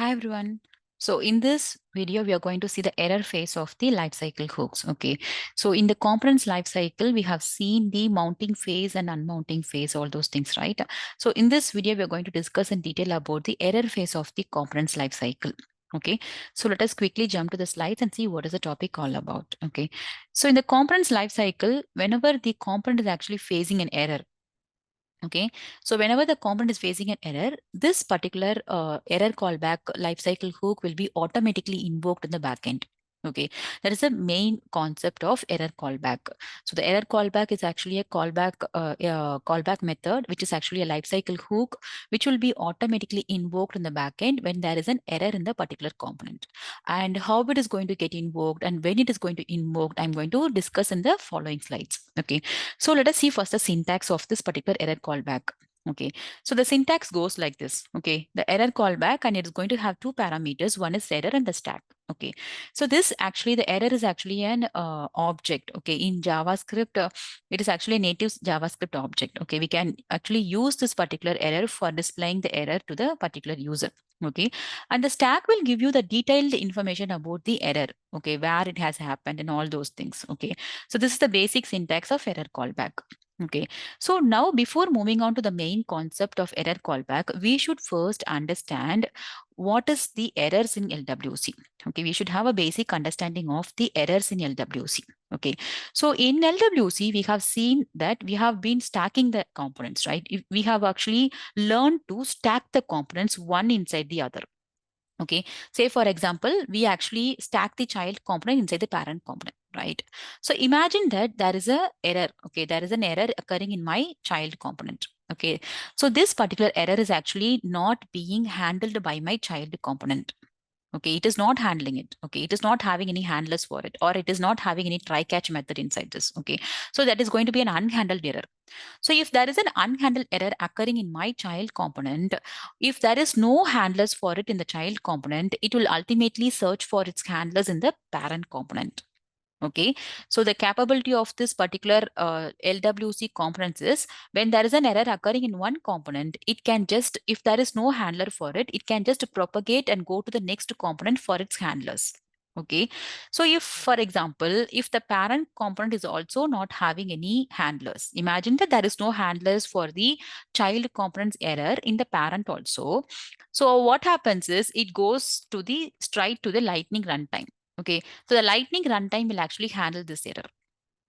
Hi everyone. So in this video, we are going to see the error phase of the lifecycle hooks. Okay. So in the components lifecycle, we have seen the mounting phase and unmounting phase, all those things, right? So in this video, we are going to discuss in detail about the error phase of the components lifecycle. Okay. So let us quickly jump to the slides and see what is the topic all about. Okay. So in the components lifecycle, whenever the component is actually facing an error, okay, so whenever the component is facing an error, this particular error callback lifecycle hook will be automatically invoked in the backend. Okay, that is the main concept of error callback. So the error callback is actually a callback method, which is actually a lifecycle hook, which will be automatically invoked in the backend when there is an error in the particular component. And how it is going to get invoked and when it is going to invoked, I'm going to discuss in the following slides. Okay, so let us see first the syntax of this particular error callback. Okay, so the syntax goes like this. Okay, the error callback, and it is going to have two parameters. One is error and the stack. Okay, so this actually, the error is actually an object. Okay, in JavaScript, it is actually a native JavaScript object. Okay, we can actually use this particular error for displaying the error to the particular user. Okay, and the stack will give you the detailed information about the error. Okay, where it has happened and all those things. Okay, so this is the basic syntax of error callback. Okay, so now before moving on to the main concept of error callback, we should first understand what is the errors in LWC. Okay, we should have a basic understanding of the errors in LWC. Okay, so in LWC, we have seen that we have been stacking the components, right? We have actually learned to stack the components one inside the other. Okay, say for example, we actually stack the child component inside the parent component, right? So imagine that there is a error. Okay, there is an error occurring in my child component. Okay, so this particular error is actually not being handled by my child component. Okay, it is not handling it. Okay, it is not having any handlers for it, or it is not having any try catch method inside this. Okay, so that is going to be an unhandled error. So if there is an unhandled error occurring in my child component, if there is no handlers for it in the child component, it will ultimately search for its handlers in the parent component. Okay, so the capability of this particular LWC components is when there is an error occurring in one component, it can just, if there is no handler for it, it can just propagate and go to the next component for its handlers. Okay, so if, for example, if the parent component is also not having any handlers, imagine that there is no handlers for the child component's error in the parent also. So what happens is it goes to the straight to the lightning runtime. Okay, so the lightning runtime will actually handle this error.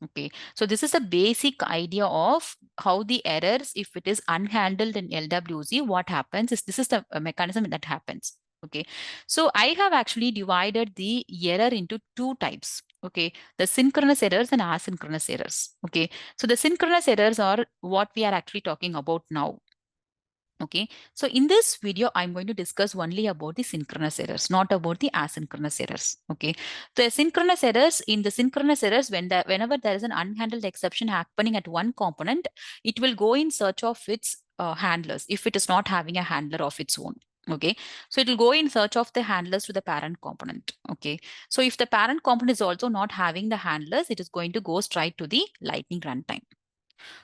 Okay, so this is a basic idea of how the errors, if it is unhandled in LWC, what happens is this is the mechanism that happens. Okay, so I have actually divided the error into two types. Okay, the synchronous errors and asynchronous errors. Okay, so the synchronous errors are what we are actually talking about now. Okay, so in this video, I'm going to discuss only about the synchronous errors, not about the asynchronous errors. Okay, the synchronous errors, in the synchronous errors, whenever there is an unhandled exception happening at one component, it will go in search of its handlers if it is not having a handler of its own. Okay, so it will go in search of the handlers to the parent component. Okay, so if the parent component is also not having the handlers, it is going to go straight to the lightning runtime.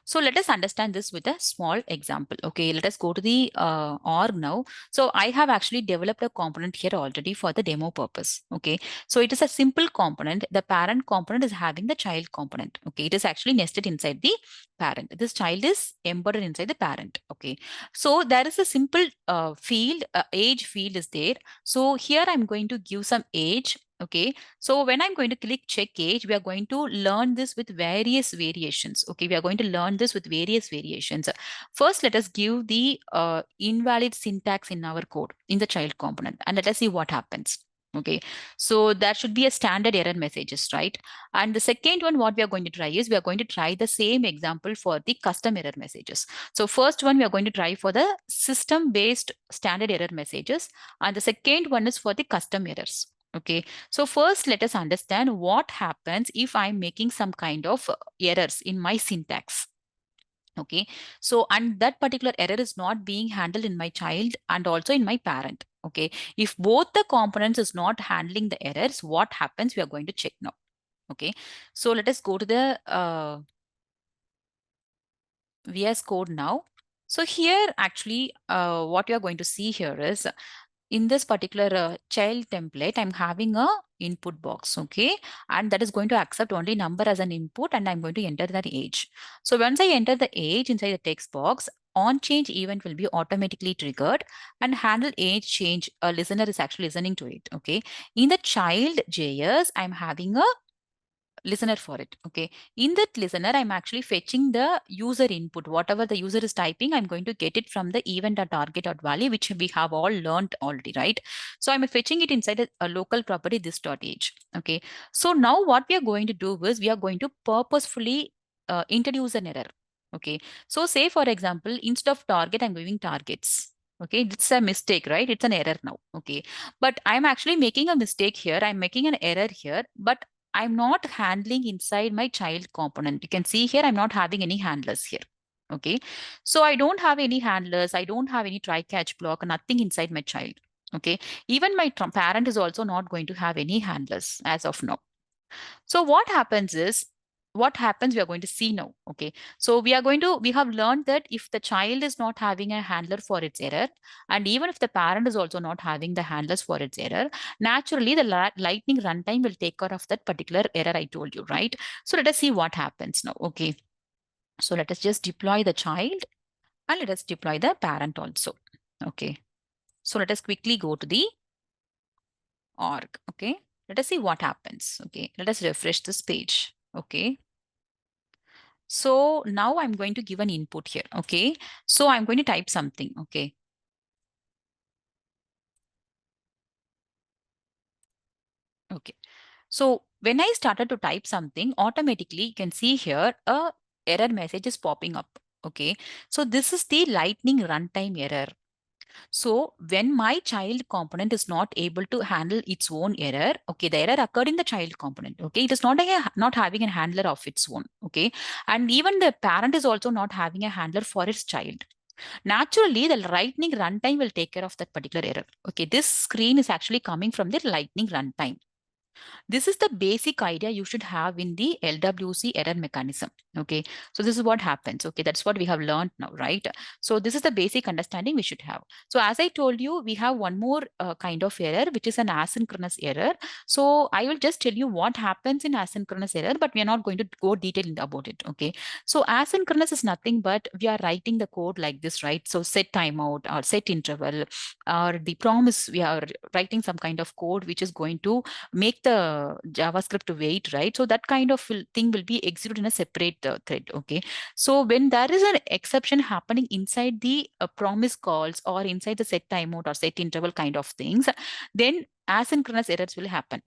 So let us understand this with a small example. Okay, let us go to the org now. So I have actually developed a component here already for the demo purpose. Okay, so it is a simple component. The parent component is having the child component. Okay, it is actually nested inside the parent. This child is embedded inside the parent. Okay, so there is a simple field, age field is there. So here I'm going to give some age. Okay, so when I'm going to click check age, we are going to learn this with various variations. Okay, we are going to learn this with various variations. First, let us give the invalid syntax in our code in the child component, and let us see what happens. Okay, so that should be a standard error messages, right? And the second one, what we are going to try is we are going to try the same example for the custom error messages. So first one, we are going to try for the system-based standard error messages, and the second one is for the custom errors. Okay, so first let us understand what happens if I'm making some kind of errors in my syntax. Okay, so and that particular error is not being handled in my child and also in my parent. Okay, if both the components is not handling the errors, what happens? We are going to check now. Okay, so let us go to the VS Code now. So here actually what you are going to see here is in this particular child template, I'm having a input box, okay? And that is going to accept only number as an input, and I'm going to enter that age. So once I enter the age inside the text box, on change event will be automatically triggered and handle age change. A listener is actually listening to it, okay? In the child JS, I'm having a listener for it, okay? In that listener, I'm actually fetching the user input. Whatever the user is typing, I'm going to get it from the event.target.value, which we have all learned already, right? So I'm fetching it inside a local property this.age, okay? So now what we are going to do is we are going to purposefully introduce an error, okay? So say, for example, instead of target, I'm giving targets. Okay, it's a mistake, right? It's an error now. Okay, but I'm actually making a mistake here. I'm making an error here, but I'm not handling inside my child component. You can see here, I'm not having any handlers here. Okay. So I don't have any handlers. I don't have any try catch block, nothing inside my child. Okay. Even my parent is also not going to have any handlers as of now. So what happens is, what happens we are going to see now. Okay, so we have learned that if the child is not having a handler for its error, and even if the parent is also not having the handlers for its error, naturally the lightning runtime will take care of that particular error I told you, right? So let us see what happens now. Okay, so let us just deploy the child and let us deploy the parent also. Okay, so let us quickly go to the org. Okay, let us see what happens. Okay, let us refresh this page. Okay, so now I'm going to give an input here. Okay, so I'm going to type something. Okay, okay. So when I started to type something, automatically you can see here a error message is popping up. Okay, so this is the lightning runtime error. So when my child component is not able to handle its own error, okay, the error occurred in the child component. Okay, it is not having a handler of its own. Okay, and even the parent is also not having a handler for its child. Naturally, the lightning runtime will take care of that particular error. Okay, this screen is actually coming from the lightning runtime. This is the basic idea you should have in the LWC error mechanism. Okay, so this is what happens. Okay, that's what we have learned now, right? So this is the basic understanding we should have. So as I told you, we have one more kind of error, which is an asynchronous error. So I will just tell you what happens in asynchronous error, but we are not going to go detailed about it. Okay, so asynchronous is nothing but we are writing the code like this, right? So set timeout or set interval or the promise, we are writing some kind of code which is going to make the JavaScript to wait, right? So that kind of thing will be executed in a separate thread. Okay. So when there is an exception happening inside the promise calls or inside the set timeout or set interval kind of things, then asynchronous errors will happen.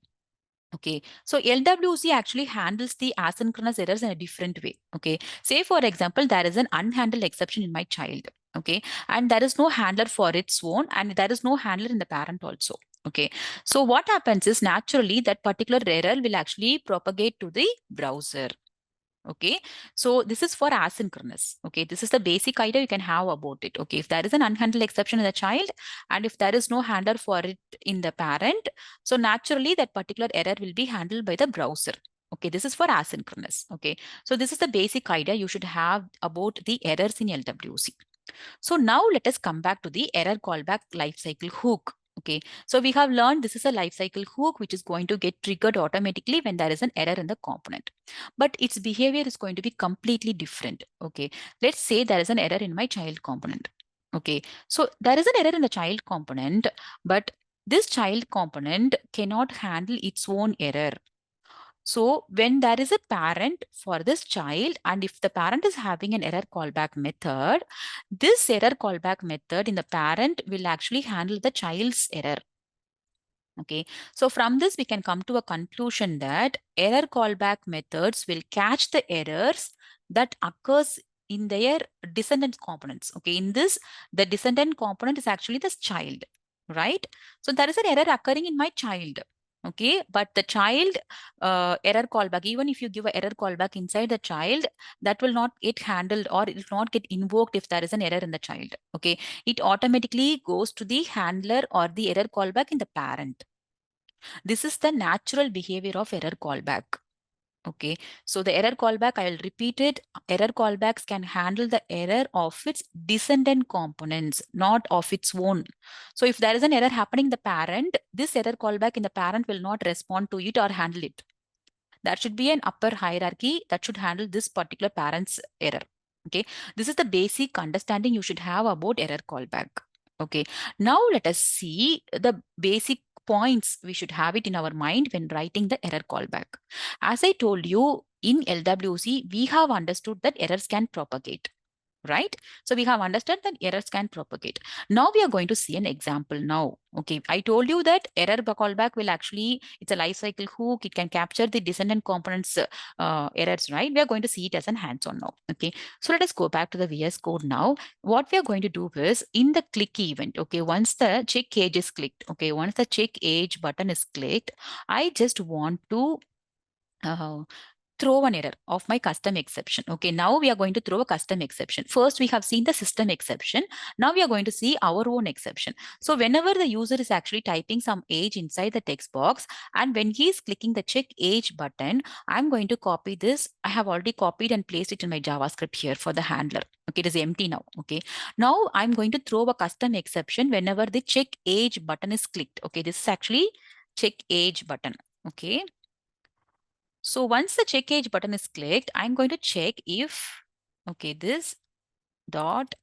Okay, so LWC actually handles the asynchronous errors in a different way. Okay, say for example, there is an unhandled exception in my child. Okay, and there is no handler for its own, and there is no handler in the parent also. Okay, so what happens is naturally that particular error will actually propagate to the browser. Okay, so this is for asynchronous. Okay, this is the basic idea you can have about it. Okay, if there is an unhandled exception in the child and if there is no handler for it in the parent, so naturally that particular error will be handled by the browser. Okay, this is for asynchronous. Okay, so this is the basic idea you should have about the errors in LWC. So now let us come back to the error callback lifecycle hook. Okay, so we have learned this is a lifecycle hook which is going to get triggered automatically when there is an error in the component. But its behavior is going to be completely different. Okay, let's say there is an error in my child component. Okay, so there is an error in the child component, but this child component cannot handle its own error. So when there is a parent for this child, and if the parent is having an error callback method, this error callback method in the parent will actually handle the child's error. Okay, so from this we can come to a conclusion that error callback methods will catch the errors that occurs in their descendant components. Okay, in this, the descendant component is actually this child, right? So there is an error occurring in my child. Okay, but the child error callback, even if you give an error callback inside the child, that will not get handled or it will not get invoked if there is an error in the child. Okay, it automatically goes to the handler or the error callback in the parent. This is the natural behavior of error callback. Okay, so the error callback, I will repeat it. Error callbacks can handle the error of its descendant components, not of its own. So if there is an error happening in the parent, this error callback in the parent will not respond to it or handle it. There should be an upper hierarchy that should handle this particular parent's error. Okay, this is the basic understanding you should have about error callback. Okay, now let us see the basic points we should have it in our mind when writing the error callback. As I told you, in LWC, we have understood that errors can propagate, right? So we have understood that errors can propagate. Now we are going to see an example now. Okay, I told you that error callback will actually, it's a lifecycle hook. It can capture the descendant components errors, right? We are going to see it as an hands-on now. Okay, so let us go back to the VS Code now. What we are going to do is in the click event, okay, once the check age is clicked, okay, once the check age button is clicked, I just want to uh, throw an error of my custom exception. Okay, now we are going to throw a custom exception. First, we have seen the system exception. Now we are going to see our own exception. So whenever the user is actually typing some age inside the text box, and when he is clicking the check age button, I'm going to copy this. I have already copied and placed it in my JavaScript here for the handler. Okay, it is empty now. Okay, now I'm going to throw a custom exception whenever the check age button is clicked. Okay, this is actually check age button. Okay, so once the check age button is clicked, I'm going to check if, okay, this dot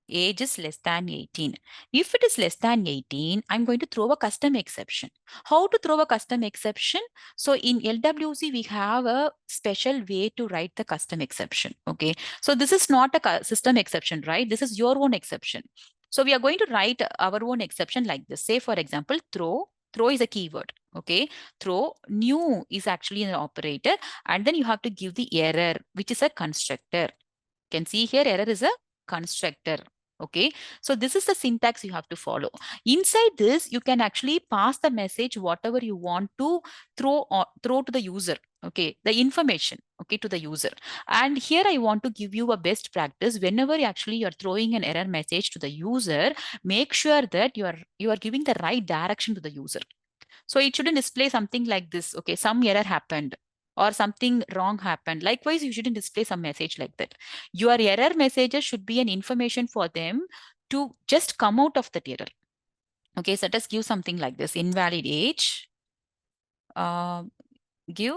age is less than 18. If it is less than 18, I'm going to throw a custom exception. How to throw a custom exception? So in LWC, we have a special way to write the custom exception. Okay, so this is not a system exception, right? This is your own exception. So we are going to write our own exception like this. Say, for example, throw. Throw is a keyword. Okay, throw new is actually an operator, and then you have to give the error, which is a constructor. You can see here error is a constructor. Okay, so this is the syntax you have to follow. Inside this, you can actually pass the message whatever you want to throw to the user. Okay, the information, okay, to the user. And here I want to give you a best practice. Whenever actually you're throwing an error message to the user, make sure that you are giving the right direction to the user. So it shouldn't display something like this. Okay, some error happened or something wrong happened. Likewise, you shouldn't display some message like that. Your error messages should be an information for them to just come out of that error. Okay, so let us give something like this: invalid age. Give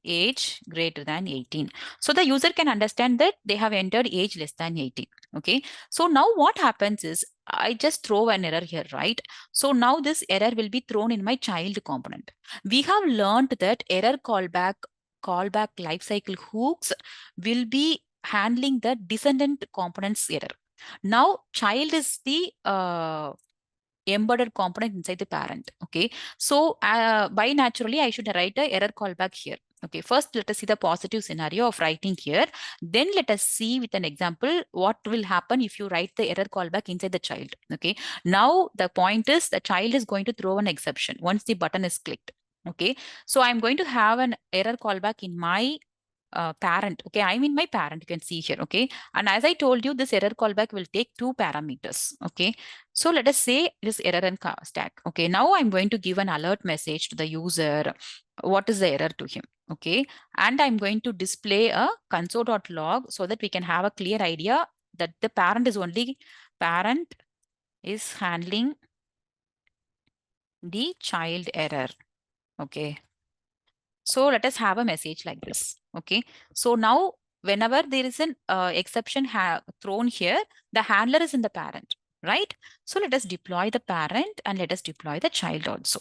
age greater than 18. So the user can understand that they have entered age less than 18. Okay. So now what happens is I just throw an error here, right? So now this error will be thrown in my child component. We have learned that error callback lifecycle hooks will be handling the descendant components error. Now child is the embedded component inside the parent. Okay, so by naturally I should write a error callback here. Okay, first let us see the positive scenario of writing here. Then let us see with an example what will happen if you write the error callback inside the child. Okay, now the point is the child is going to throw an exception once the button is clicked. Okay, so I'm going to have an error callback in my parent. Okay, I'm in my parent, you can see here. Okay, and as I told you, this error callback will take two parameters. Okay, so let us say this error and stack. Okay, now I'm going to give an alert message to the user. What is the error to him? Okay, and I'm going to display a console.log so that we can have a clear idea that the parent is handling the child error. Okay, so let us have a message like this. Okay, so now whenever there is an exception thrown here, the handler is in the parent, right? So let us deploy the parent and let us deploy the child also.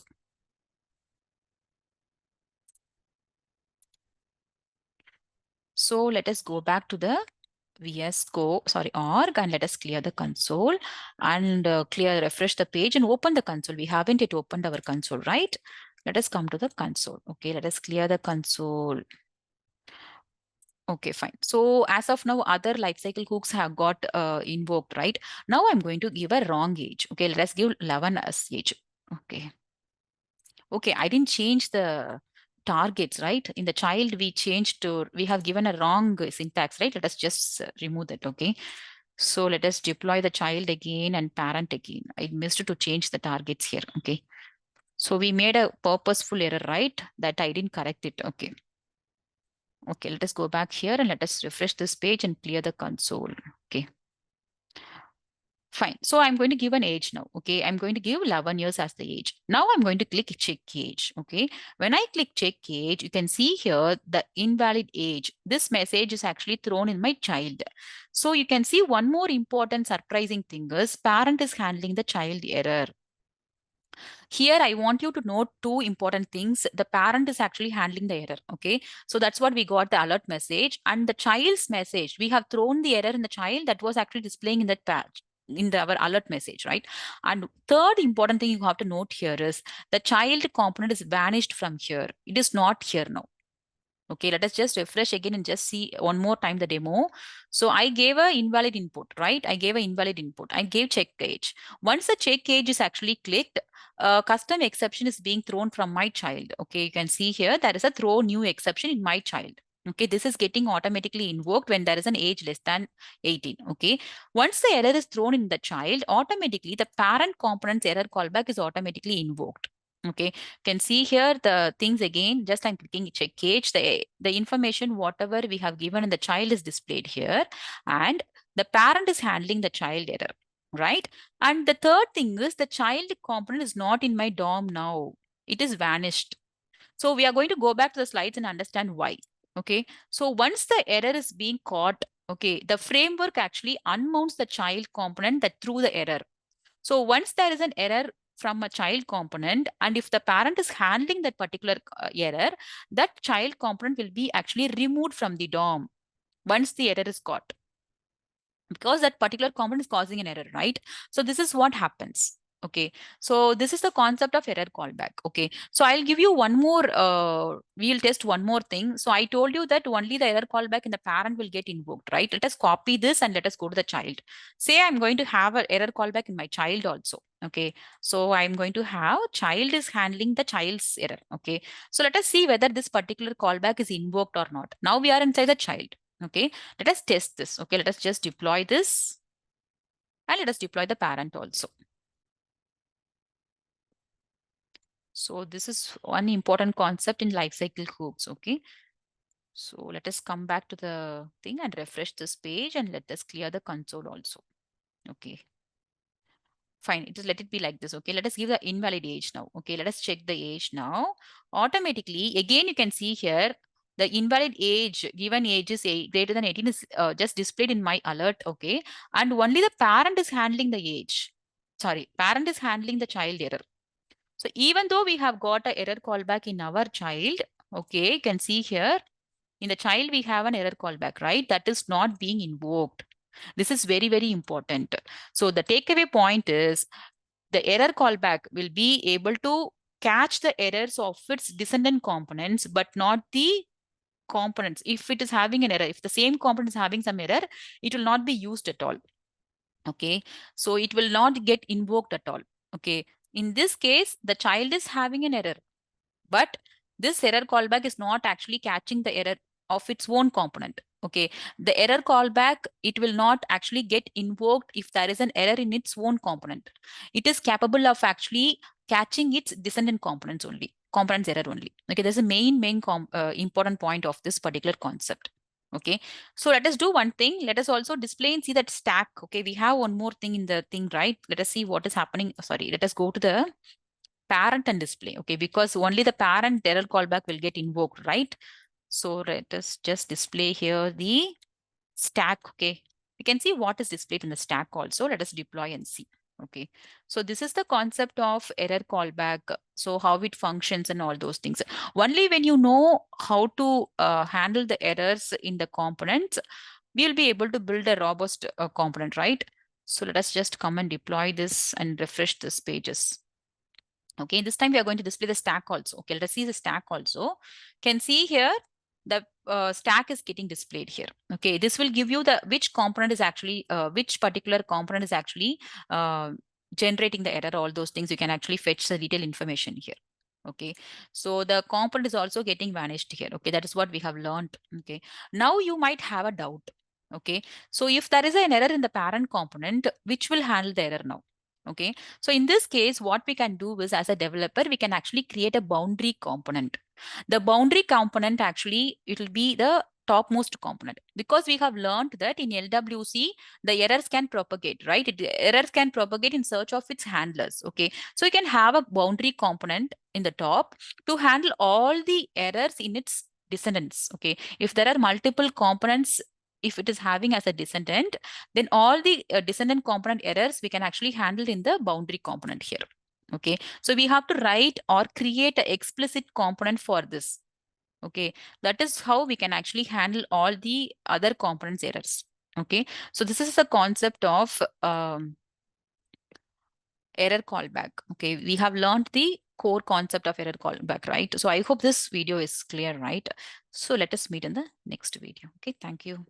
So let us go back to the org, and let us clear the console and refresh the page and open the console. We haven't yet opened our console, right? Let us come to the console. Okay, let us clear the console. Okay, fine. So as of now, other lifecycle hooks have got invoked, right? Now I'm going to give a wrong age. Okay, let us give 11 as age. Okay. Okay, I didn't change the targets, right? In the child, we have given a wrong syntax, right? Let us just remove that, okay? So let us deploy the child again and parent again. I missed to change the targets here, okay? So we made a purposeful error, right? That I didn't correct it, okay? Okay, let us go back here and let us refresh this page and clear the console. Okay. Fine. So I'm going to give an age now. Okay. I'm going to give 11 years as the age. Now I'm going to click check age. Okay. When I click check age, you can see here the invalid age. This message is actually thrown in my child. So you can see one more important surprising thing is parent is handling the child error. Here, I want you to note two important things. The parent is actually handling the error. Okay. So that's what we got the alert message. And the child's message, we have thrown the error in the child that was actually displaying in that patch in our alert message, right? And third important thing you have to note here is the child component is vanished from here. It is not here now. Okay, let us just refresh again and just see one more time the demo. So I gave a invalid input, right? I gave an invalid input. I gave check age. Once the check age is actually clicked, custom exception is being thrown from my child. Okay, you can see here there is a throw new exception in my child. Okay, this is getting automatically invoked when there is an age less than 18. Okay, once the error is thrown in the child, automatically the parent component's error callback is automatically invoked. Okay, can see here the things again. Just I'm clicking check age. The information whatever we have given in the child is displayed here, and the parent is handling the child error, right? And the third thing is the child component is not in my DOM now. It is vanished. So we are going to go back to the slides and understand why. Okay. So once the error is being caught, okay, the framework actually unmounts the child component that threw the error. So once there is an error from a child component, and if the parent is handling that particular error, that child component will be actually removed from the DOM once the error is caught, because that particular component is causing an error, right? So this is what happens. Okay, so this is the concept of error callback. Okay, so I'll give you one more, we'll test one more thing. So I told you that only the error callback in the parent will get invoked, right? Let us copy this and let us go to the child. Say I'm going to have an error callback in my child also. Okay, so I'm going to have child is handling the child's error. Okay, so let us see whether this particular callback is invoked or not. Now we are inside the child. Okay, let us test this. Okay, let us just deploy this and let us deploy the parent also. So this is one important concept in lifecycle hooks. Okay, so let us come back to the thing and refresh this page and let us clear the console also. Okay, fine. It is, let it be like this. Okay, let us give the invalid age now. Okay, let us check the age now. Automatically, again, you can see here the invalid age, given age is greater than 18 is just displayed in my alert. Okay, and only the parent is handling the age. Sorry, parent is handling the child error. So even though we have got a error callback in our child, okay, you can see here in the child we have an error callback, right? That is not being invoked. This is very, very important. So the takeaway point is the error callback will be able to catch the errors of its descendant components, but not the components. If it is having an error, if the same component is having some error, it will not be used at all. Okay, so it will not get invoked at all. Okay, in this case, the child is having an error, but this error callback is not actually catching the error of its own component. Okay, the error callback, it will not actually get invoked if there is an error in its own component. It is capable of actually catching its descendant components only, components error only. Okay, there's a main important point of this particular concept. Okay, so let us do one thing. Let us also display and see that stack. Okay, we have one more thing in the thing, right? Let us see what is happening. Sorry, let us go to the parent and display. Okay, because only the parent error callback will get invoked, right? So let us just display here the stack. Okay, we can see what is displayed in the stack also. Let us deploy and see. Okay, so this is the concept of error callback. So how it functions and all those things. Only when you know how to handle the errors in the components, we'll be able to build a robust component, right? So let us just come and deploy this and refresh this pages. Okay, this time we are going to display the stack also. Okay, let us see the stack also. Can see here the stack is getting displayed here. Okay, this will give you the which component is actually which particular component is actually generating the error. All those things you can actually fetch the detailed information here. Okay, so the component is also getting vanished here. Okay, that is what we have learned. Okay, now you might have a doubt. Okay, so if there is an error in the parent component, which will handle the error now? Okay, so in this case, what we can do is, as a developer, we can actually create a boundary component. The boundary component actually, it will be the topmost component, because we have learned that in LWC, the errors can propagate, right? Errors can propagate in search of its handlers. Okay, so you can have a boundary component in the top to handle all the errors in its descendants. Okay, if there are multiple components, if it is having as a descendant, then all the descendant component errors we can actually handle in the boundary component here. Okay, so we have to write or create an explicit component for this. Okay, that is how we can actually handle all the other components errors. Okay, so this is the concept of error callback. Okay, we have learned the core concept of error callback, right? So I hope this video is clear, right? So let us meet in the next video. Okay, thank you.